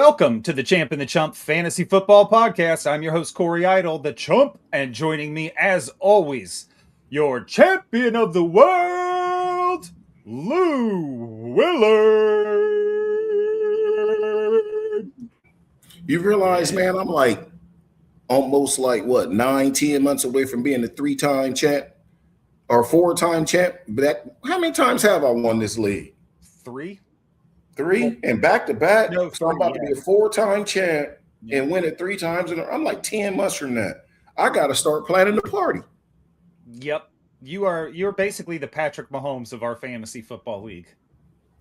Welcome to the Champ and the Chump Fantasy Football Podcast. I'm your host, Corey Idle, the Chump, and joining me, as always, your champion of the world, Lou Willard. You realize, man, I'm like almost like what 9-10 months away from being a 3-time champ or 4-time champ. But how many times have I won this league? Three and back to back. No, so I'm about to be a 4-time champ and win it 3 times. And I'm like 10 months from that. I got to start planning the party. Yep. You're basically the Patrick Mahomes of our fantasy football league.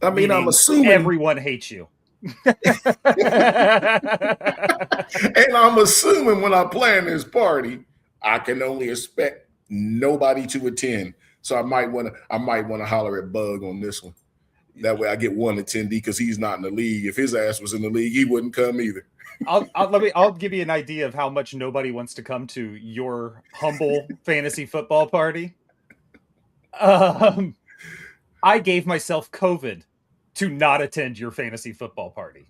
I mean, I'm assuming everyone hates you. And I'm assuming when I plan this party, I can only expect nobody to attend. So I might want to holler at Bug on this one. That way I get one attendee because he's not in the league. If his ass was in the league, he wouldn't come either. I'll give you an idea of how much nobody wants to come to your humble fantasy football party. I gave myself COVID to not attend your fantasy football party.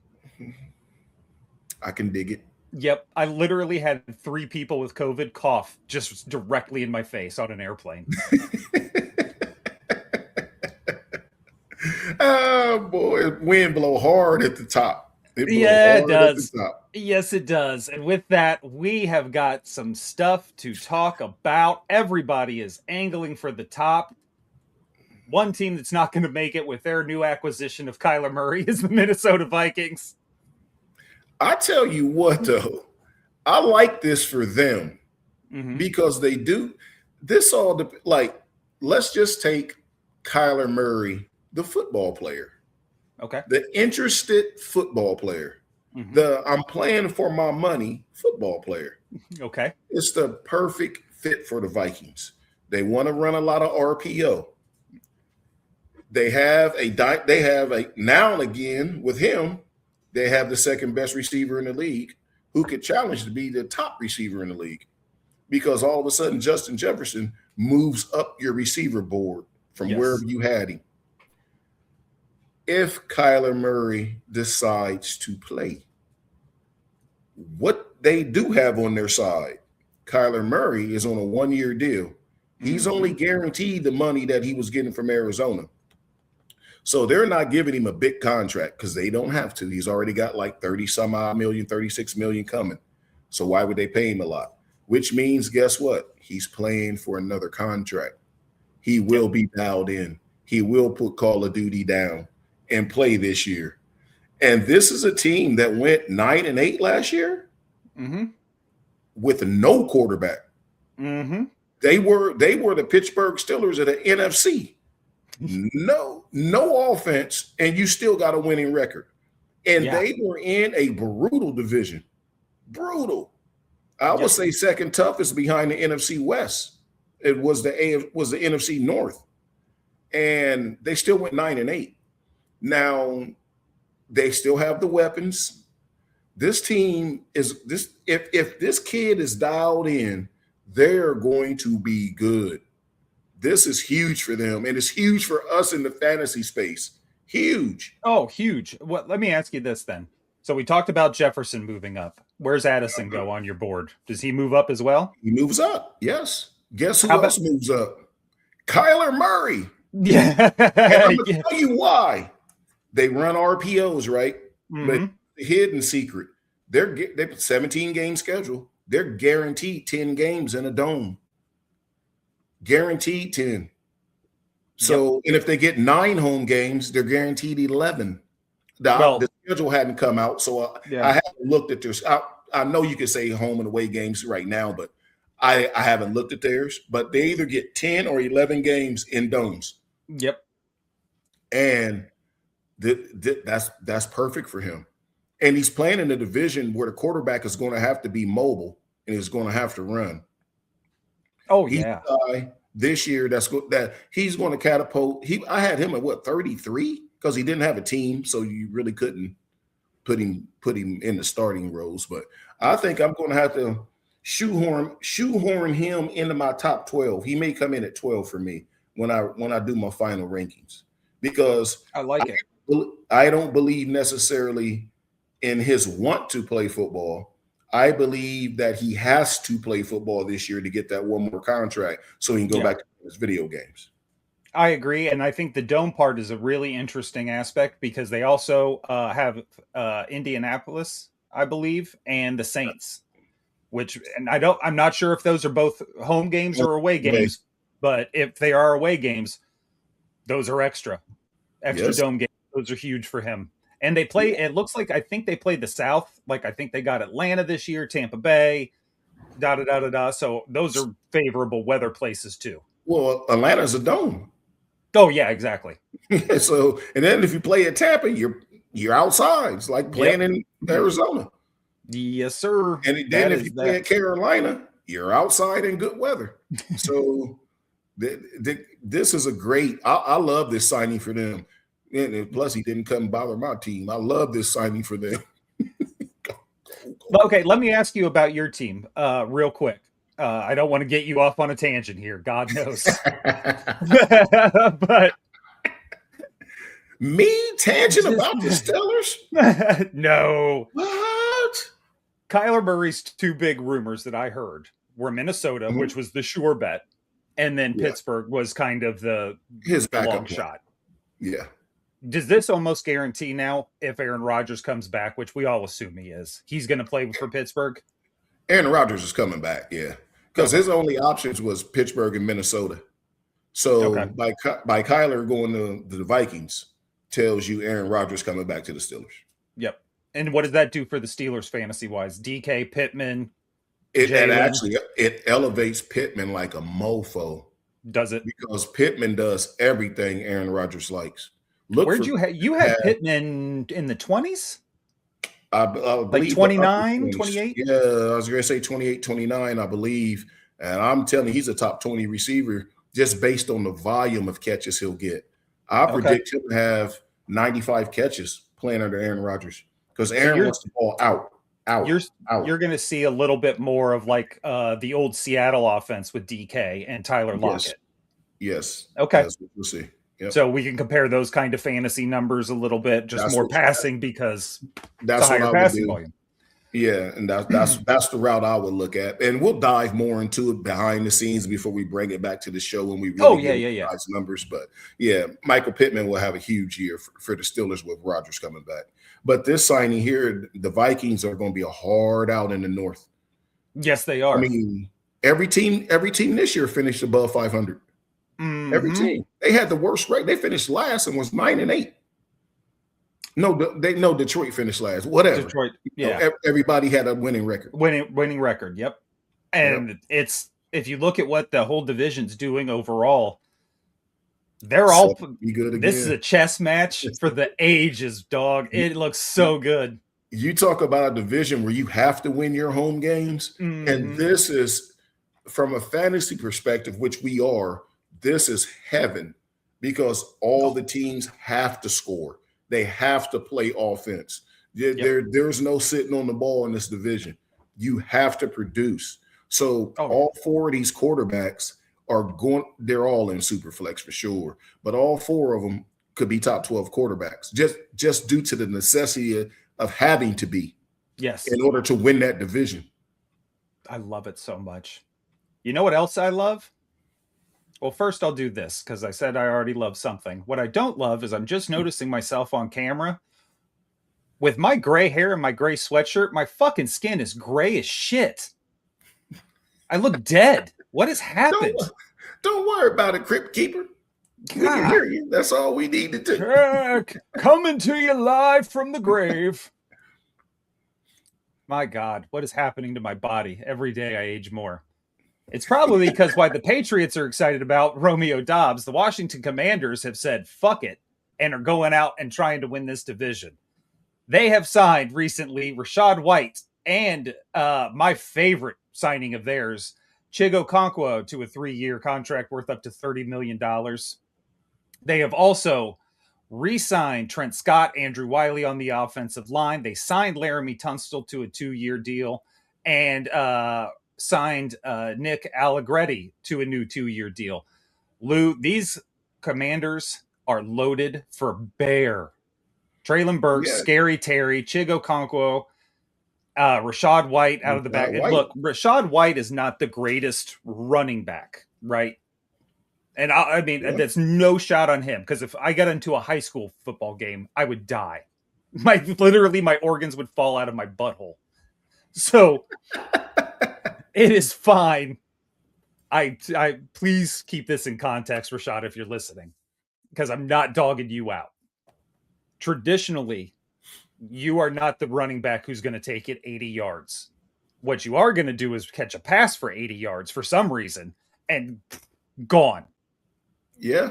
I can dig it. Yep. I literally had 3 people with COVID cough just directly in my face on an airplane. Oh, boy. Wind blow hard at the top. It does. Yes, it does. And with that, we have got some stuff to talk about. Everybody is angling for the top. One team that's not going to make it with their new acquisition of Kyler Murray is the Minnesota Vikings. I tell you what, though, I like this for them because they do this all. Let's just take Kyler Murray, the football player. Okay. The interested football player. The I'm playing for my money football player. Okay. It's the perfect fit for the Vikings. They want to run a lot of RPO. They have a now and again with him, they have the second best receiver in the league who could challenge to be the top receiver in the league because all of a sudden Justin Jefferson moves up your receiver board from wherever you had him. If Kyler Murray decides to play, what they do have on their side, Kyler Murray is on a 1-year deal. He's only guaranteed the money that he was getting from Arizona. So they're not giving him a big contract because they don't have to. He's already got like 30-some-odd million, 36 million coming. So why would they pay him a lot? Which means, guess what? He's playing for another contract. He will be dialed in. He will put Call of Duty down and play this year. And this is a team that went 9-8 last year with no quarterback. They were the Pittsburgh Steelers of the NFC. No offense, and you still got a winning record. And they were in a brutal division. Brutal. I would say second toughest behind the NFC West. It was the NFC North. And they still went 9-8. Now, they still have the weapons. This team is this. If this kid is dialed in, they're going to be good. This is huge for them, and it's huge for us in the fantasy space. Huge. Oh, huge. Let me ask you this then. So we talked about Jefferson moving up. Where's Addison go on your board? Does he move up as well? He moves up, yes. Guess who else moves up? Kyler Murray. Yeah. And I'm going to tell you why. They run RPOs, right? But the hidden secret, they're 17-game schedule. They're guaranteed 10 games in a dome. Guaranteed 10. So, and if they get 9 home games, they're guaranteed 11. The schedule hadn't come out, so I haven't looked at this. I know you could say home and away games right now, but I haven't looked at theirs. But they either get 10 or 11 games in domes. Yep. And that's perfect for him. And he's playing in a division where the quarterback is going to have to be mobile and is going to have to run. Oh, yeah. This year, that he's going to catapult. I had him at 33 because he didn't have a team, so you really couldn't put him in the starting roles. But I think I'm going to have to shoehorn him into my top 12. He may come in at 12 for me when I do my final rankings because I like it. I don't believe necessarily in his want to play football, I believe that he has to play football this year to get that one more contract so he can go back to his video games. I agree. And I think the dome part is a really interesting aspect because they also have Indianapolis, I believe, and the Saints, and I'm not sure if those are both home games or away games, but if they are away games, those are extra dome games. Those are huge for him. And they play, it looks like, I think they played the South. Like, I think they got Atlanta this year, Tampa Bay, So those are favorable weather places too. Well, Atlanta's a dome. Oh yeah, exactly. So, and then if you play at Tampa, you're outside. It's like playing in Arizona. Yes, sir. And then if you play at Carolina, you're outside in good weather. So this is a great. I love this signing for them. And plus, he didn't come bother my team. I love this signing for them. Okay, let me ask you about your team real quick. I don't want to get you off on a tangent here. God knows. But me tangent about the Steelers? No. What? Kyler Murray's two big rumors that I heard were Minnesota, which was the sure bet, and then Pittsburgh was kind of his long shot. Yeah. Does this almost guarantee now if Aaron Rodgers comes back, which we all assume he is, he's going to play for Pittsburgh? Aaron Rodgers is coming back, yeah. Because his only options was Pittsburgh and Minnesota. So by Kyler going to the Vikings tells you Aaron Rodgers coming back to the Steelers. Yep. And what does that do for the Steelers fantasy-wise? DK, Pittman, it elevates Pittman like a mofo. Does it? Because Pittman does everything Aaron Rodgers likes. Where'd you had Pittman in the 20s? I believe like 29, 28? Yeah, I was going to say 28, 29, I believe. And I'm telling you, he's a top 20 receiver just based on the volume of catches he'll get. I predict him to have 95 catches playing under Aaron Rodgers because Aaron wants the ball out. You're going to see a little bit more of like the old Seattle offense with DK and Tyler Lockett. Yes. Okay. That's what we'll see. Yep. So we can compare those kind of fantasy numbers a little bit, just more passing because that's a higher passing volume. Yeah, and that's the route I would look at, and we'll dive more into it behind the scenes before we bring it back to the show when we really get numbers. But yeah, Michael Pittman will have a huge year for the Steelers with Rodgers coming back. But this signing here, the Vikings are going to be a hard out in the North. Yes, they are. I mean, every team this year finished above 500. Mm-hmm. Every team. They had the worst rate. They finished last and was 9-8. No, Detroit finished last. Whatever. Detroit, yeah. Everybody had a winning record. Winning record, yep. And it's if you look at what the whole division's doing overall, they're all good again. This is a chess match for the ages, dog. It looks so good. You talk about a division where you have to win your home games, and this is from a fantasy perspective, which we are. This is heaven because all the teams have to score. They have to play offense. There's no sitting on the ball in this division. You have to produce. So all four of these quarterbacks they're all in super flex for sure, but all four of them could be top 12 quarterbacks just due to the necessity of having to be in order to win that division. I love it so much. You know what else I love? Well, first I'll do this because I said I already love something. What I don't love is I'm just noticing myself on camera with my gray hair and my gray sweatshirt. My fucking skin is gray as shit. I look dead. What has happened? Don't worry about it, Crypt Keeper. We can hear you. That's all we need to do. Coming to you live from the grave. My God, what is happening to my body? Every day I age more. It's probably because why the Patriots are excited about Romeo Doubs. The Washington Commanders have said, fuck it, and are going out and trying to win this division. They have signed recently Rachaad White and my favorite signing of theirs, Chigoziem Okonkwo, to a 3-year contract worth up to $30 million. They have also re-signed Trent Scott, Andrew Wiley on the offensive line. They signed Laramie Tunstall to a 2-year deal and signed Nick Allegretti to a new 2-year deal. Lou, these Commanders are loaded for bear. Traylon Burks, Scary Terry, Chig Okonkwo, Rachaad White out of the back. Look, Rachaad White is not the greatest running back, right? And I mean, that's no shot on him, because if I got into a high school football game, I would die. Literally, my organs would fall out of my butthole. So it is fine. I please keep this in context, Rachaad, if you're listening, because I'm not dogging you out. Traditionally, you are not the running back who's going to take it 80 yards. What you are going to do is catch a pass for 80 yards for some reason and gone. Yeah.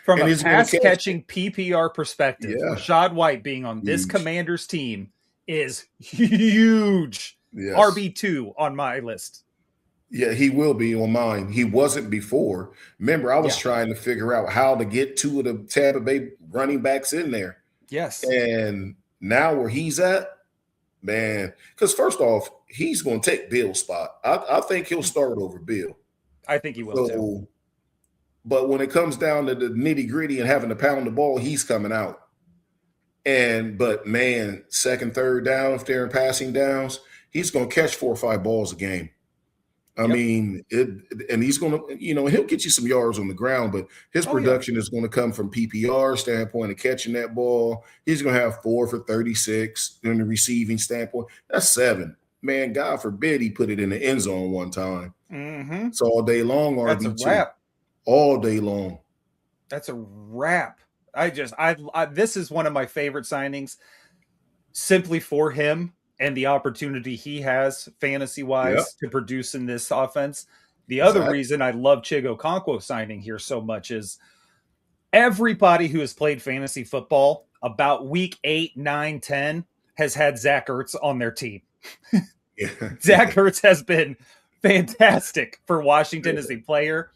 From a pass-catching PPR perspective, Rachaad White being on this Commanders team is huge. Yes. RB2 on my list. Yeah, he will be on mine. He wasn't before. Remember, I was trying to figure out how to get two of the Tampa Bay running backs in there. Yes. And now where he's at, man, because first off, he's going to take Bill's spot. I think he'll start over Bill. I think he will too. But when it comes down to the nitty-gritty and having to pound the ball, he's coming out. But man, second, third down, if they're in passing downs, he's going to catch 4 or 5 balls a game. I mean, and he's going to, he'll get you some yards on the ground, but his production is going to come from PPR standpoint of catching that ball. He's going to have 4 for 36 in the receiving standpoint. That's 7. Man, God forbid he put it in the end zone one time. Mm-hmm. It's all day long. That's a wrap. All day long. That's a wrap. This is one of my favorite signings, simply for him and the opportunity he has fantasy-wise to produce in this offense. The other reason I love Chig Okonkwo signing here so much is everybody who has played fantasy football about week 8, 9, 10 has had Zach Ertz on their team. Zach Ertz has been fantastic for Washington as a player.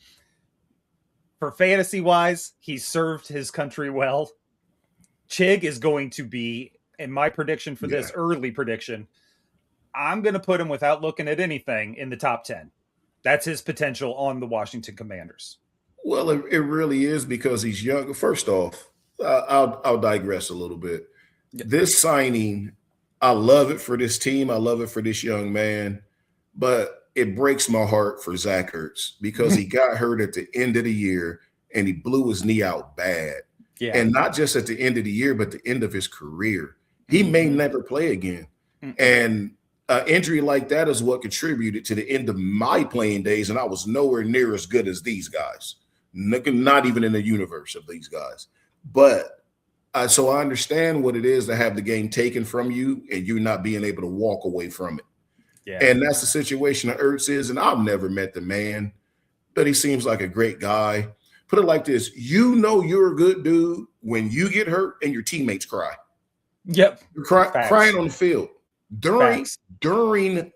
For fantasy-wise, he served his country well. Chig is going to be, in my prediction for this early prediction, I'm going to put him without looking at anything in the top 10. That's his potential on the Washington Commanders. Well, it really is because he's young. First off, I'll digress a little bit. This signing, I love it for this team. I love it for this young man, but it breaks my heart for Zach Ertz because he got hurt at the end of the year and he blew his knee out bad. Yeah. And not just at the end of the year, but the end of his career. He may never play again. And an injury like that is what contributed to the end of my playing days, and I was nowhere near as good as these guys, not even in the universe of these guys. But so I understand what it is to have the game taken from you and you not being able to walk away from it. Yeah. And that's the situation that Ertz is, and I've never met the man, but he seems like a great guy. Put it like this, you're a good dude when you get hurt and your teammates cry. Yep. You're crying on the field. During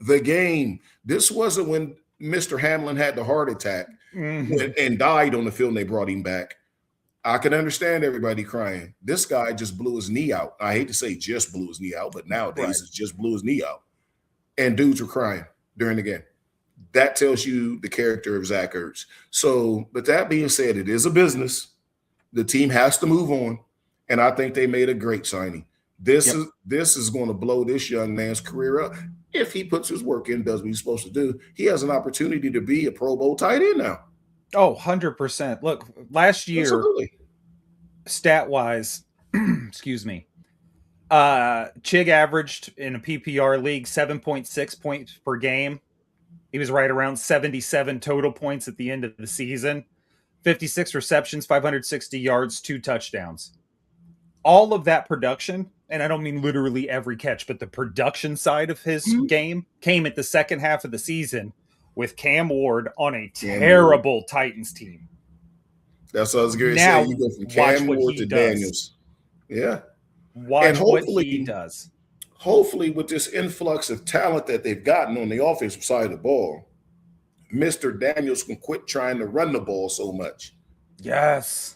the game. This wasn't when Mr. Hamlin had the heart attack and died on the field and they brought him back. I can understand everybody crying. This guy just blew his knee out. I hate to say just blew his knee out, but nowadays it's just blew his knee out. And dudes were crying during the game. That tells you the character of Zach Ertz. So, but that being said, it is a business. The team has to move on. And I think they made a great signing. This is going to blow this young man's career up. If he puts his work in, does what he's supposed to do, he has an opportunity to be a Pro Bowl tight end now. Oh, 100%. Look, last year, stat-wise, excuse me, Chig averaged in a PPR league 7.6 points per game. He was right around 77 total points at the end of the season. 56 receptions, 560 yards, 2 touchdowns. All of that production, and I don't mean literally every catch, but the production side of his game came at the second half of the season with Cam Ward on a terrible Titans team. That's what I was going to say. You go from Cam Ward to Daniels. Yeah. Watch what he does. Hopefully, with this influx of talent that they've gotten on the offensive side of the ball, Mr. Daniels can quit trying to run the ball so much. Yes.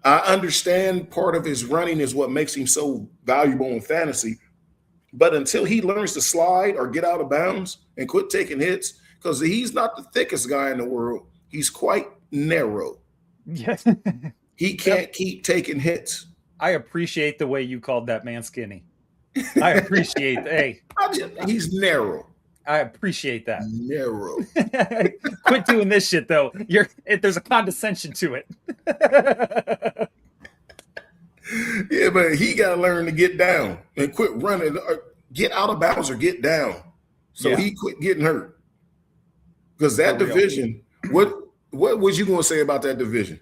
I understand part of his running is what makes him so valuable in fantasy. But until he learns to slide or get out of bounds and quit taking hits, because he's not the thickest guy in the world, he's quite narrow. Yes. He can't keep taking hits. I appreciate the way you called that man skinny. I appreciate. Hey, he's narrow. I appreciate that. Narrow. Quit doing this shit though. There's a condescension to it. Yeah, but he got to learn to get down and quit running, or get out of bounds or get down. So he quit getting hurt. Because that division, what was you going to say about that division?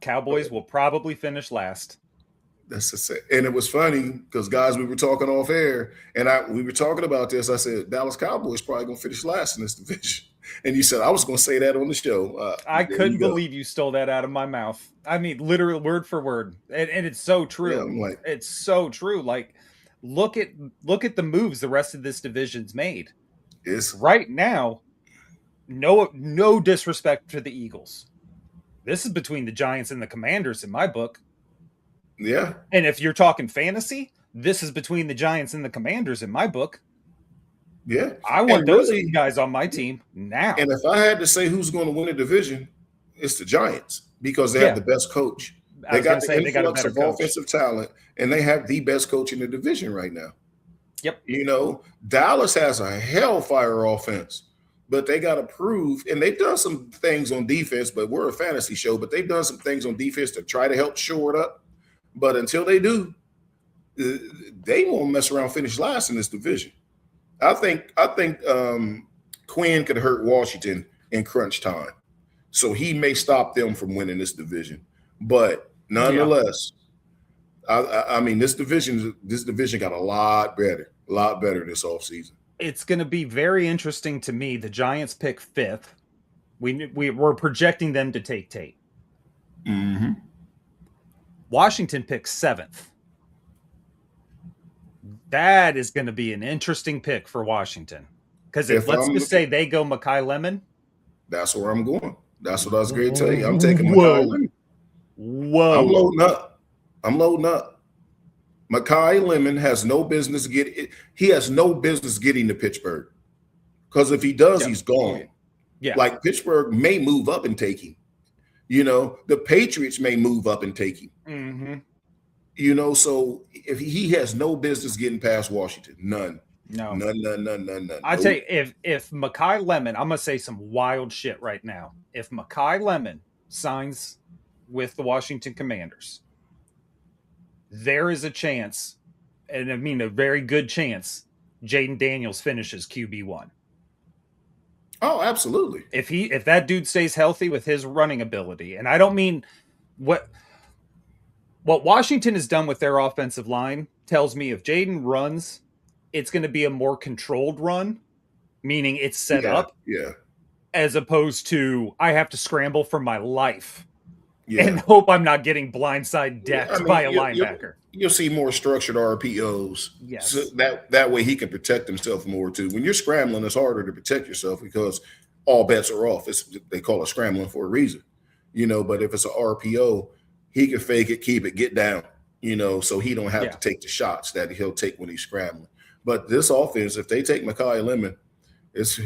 Cowboys will probably finish last. That's the and it was funny because guys, we were talking off air, and we were talking about this. I said Dallas Cowboys probably gonna finish last in this division, and you said I was gonna say that on the show. I couldn't believe you stole that out of my mouth. I mean, literally word for word, and it's so true. Yeah, it's so true. Like, look at the moves the rest of this division's made. Right now. No disrespect to the Eagles. This is between the Giants and the Commanders in my book. Yeah. And if you're talking fantasy, this is between the Giants and the Commanders in my book. Yeah. I want those guys on my team now. And if I had to say who's going to win a division, it's the Giants because they have the best coach. They got the influx of offensive talent, and they have the best coach in the division right now. Yep. You know, Dallas has a hellfire offense, but they got to prove, and they've done some things on defense, but we're a fantasy show, but they've done some things on defense to try to help shore it up. But until they do, they won't mess around, finish last in this division. I think Quinn could hurt Washington in crunch time, so he may stop them from winning this division. But nonetheless, I mean, this division got a lot better this offseason. It's going to be very interesting to me. The Giants pick 5th. We're projecting them to take Tate. Mm-hmm. Washington picks 7th. That is going to be an interesting pick for Washington. Because let's just say they go Mekhi Lemon. That's where I'm going. That's what I was going to tell you. I'm taking Mekhi Lemon. Whoa. I'm loading up. Mekhi Lemon has no business getting to Pittsburgh. Because if he does, he's gone. Yeah. Like Pittsburgh may move up and take him. You know, the Patriots may move up and take him. Mm-hmm. You know, so if he has no business getting past Washington, none. No. None. I tell you, if Mekhi Lemon, I'm gonna say some wild shit right now. If Mekhi Lemon signs with the Washington Commanders, there is a chance, and I mean a very good chance, Jaden Daniels finishes QB1. Oh, absolutely. If that dude stays healthy with his running ability, and I don't mean what Washington has done with their offensive line tells me if Jaden runs, it's going to be a more controlled run, meaning it's set up. Yeah. As opposed to I have to scramble for my life and hope I'm not getting blindside decked by a linebacker. You'll see more structured RPOs. Yes. So that way he can protect himself more too. When you're scrambling, it's harder to protect yourself because all bets are off. They call it scrambling for a reason. You know, but if it's an RPO, he can fake it, keep it, get down, you know, so he don't have to take the shots that he'll take when he's scrambling. But this offense, if they take Mekhi Lemon, it's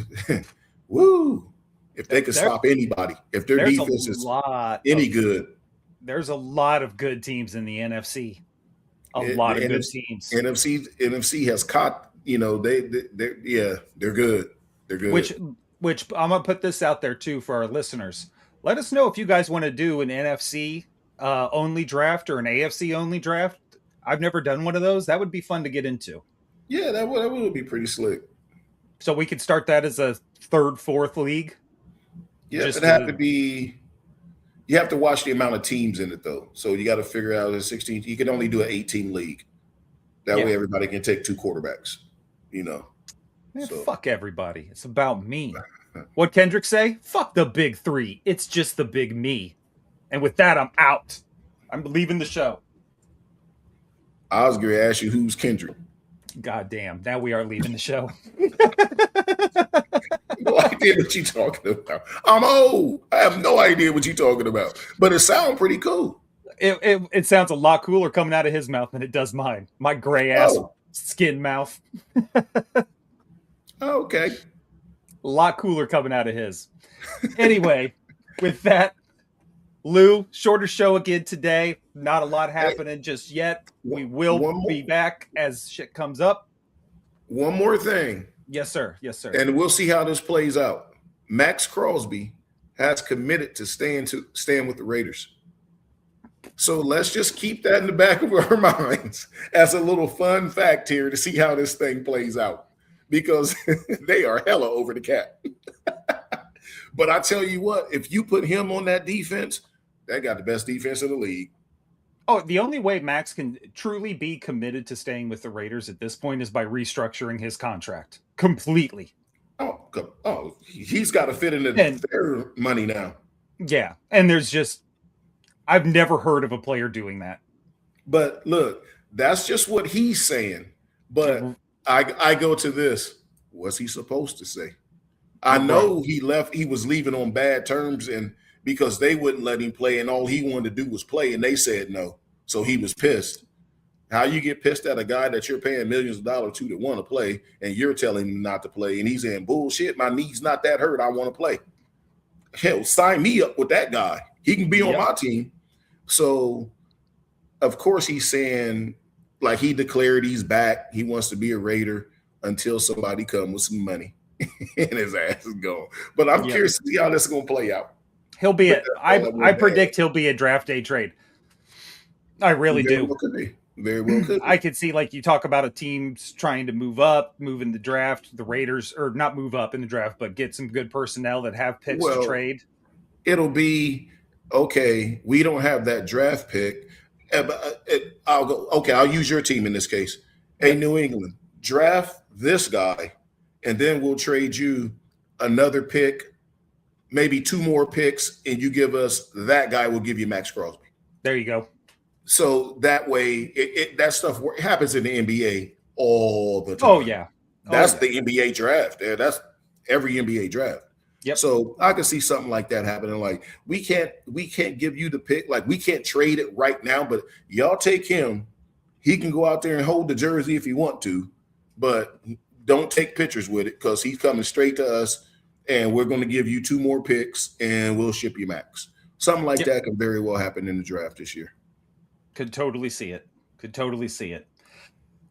woo. If they can stop anybody, if their defense is any good. There's a lot of good teams in the NFC. A lot of good teams. NFC has caught, you know, they're good. They're good. Which I'm gonna put this out there too for our listeners. Let us know if you guys want to do an NFC only draft or an AFC only draft. I've never done one of those. That would be fun to get into. Yeah, that would be pretty slick. So we could start that as a 3rd, 4th league. Yeah, it'd have to be. You have to watch the amount of teams in it though. So you got to figure out a 16. You can only do an 18 league. That way everybody can take 2 quarterbacks. You know. Man, fuck everybody. It's about me. What Kendrick say? Fuck the big 3. It's just the big me. And with that, I'm out. I'm leaving the show. I was going to ask you who's Kendrick. God damn. Now we are leaving the show. No idea what you're talking about. I'm old. I have no idea what you're talking about. But it sounds pretty cool. It sounds a lot cooler coming out of his mouth than it does mine. My gray ass skin mouth. Okay. A lot cooler coming out of his. Anyway, with that, Lou, shorter show again today. Not a lot happening just yet. We will be back as shit comes up. One more thing. Yes, sir. Yes, sir. And we'll see how this plays out. Max Crosby has committed to staying with the Raiders. So let's just keep that in the back of our minds as a little fun fact here to see how this thing plays out, because they are hella over the cap. But I tell you what, if you put him on that defense, that got the best defense in the league. Oh, the only way Max can truly be committed to staying with the Raiders at this point is by restructuring his contract completely. Oh, he's got to fit into their money now. Yeah, and I've never heard of a player doing that. But look, that's just what he's saying. But I go to this. What's he supposed to say? I know he was leaving on bad terms, and because they wouldn't let him play, and all he wanted to do was play, and they said no. So he was pissed. How you get pissed at a guy that you're paying millions of dollars to that want to play, and you're telling him not to play, and he's saying, bullshit, my knee's not that hurt, I want to play. Hell, sign me up with that guy. He can be on my team. So, of course, he's saying, like, he declared he's back. He wants to be a Raider until somebody comes with some money and his ass is gone. But I'm curious to see how this is going to play out. He'll be I predict he'll be a draft day trade. I really do. Well could be. Very well could be. I could see, like, you talk about a team trying to move in the draft. The Raiders, or not move up in the draft, but get some good personnel that have picks to trade. It'll be, okay, we don't have that draft pick. I'll go, okay, I'll use your team in this case. Hey, New England, draft this guy, and then we'll trade you another pick, maybe 2 more picks, and you give us that guy, we'll give you Max Crosby. There you go. So that way, that stuff happens in the NBA all the time. Oh, yeah. That's the NBA draft. That's every NBA draft. Yep. So I can see something like that happening. Like, we can't give you the pick. Like, we can't trade it right now, but y'all take him. He can go out there and hold the jersey if he want to, but don't take pictures with it, because he's coming straight to us, and we're going to give you 2 more picks, and we'll ship you Max. Something like that could very well happen in the draft this year. Could totally see it. You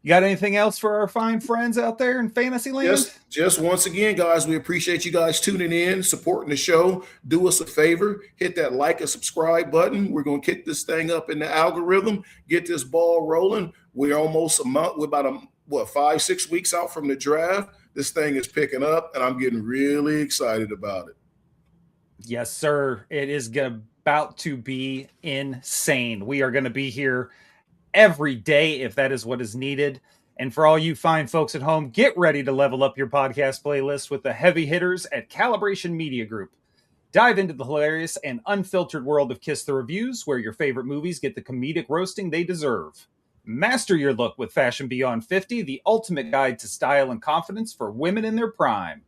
got anything else for our fine friends out there in fantasy land? Just once again, guys, we appreciate you guys tuning in, supporting the show. Do us a favor, hit that like and subscribe button. We're going to kick this thing up in the algorithm, get this ball rolling. We're almost a month. We're about 5-6 weeks out from the draft. This thing is picking up, and I'm getting really excited about it. Yes, sir. It is about to be insane. We are going to be here every day if that is what is needed. And for all you fine folks at home, get ready to level up your podcast playlist with the heavy hitters at Calibration Media Group. Dive into the hilarious and unfiltered world of Kiss the Reviews, where your favorite movies get the comedic roasting they deserve. Master your look with Fashion Beyond 50, the ultimate guide to style and confidence for women in their prime.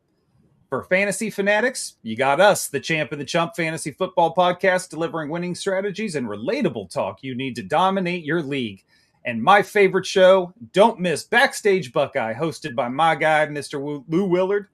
For fantasy fanatics, you got us, the Champ The Chump Fantasy Football Podcast, delivering winning strategies and relatable talk you need to dominate your league. And my favorite show, don't miss Backstage Buckeye, hosted by my guy, Mr. Lou Willard.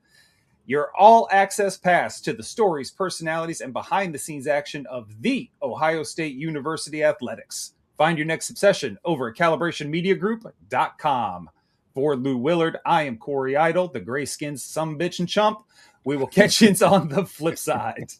Your all-access pass to the stories, personalities, and behind-the-scenes action of the Ohio State University Athletics. Find your next obsession over at calibrationmediagroup.com. For Lou Willard, I am Corey Idle, the gray-skinned sumbitch and chump. We will catch you on the flip side.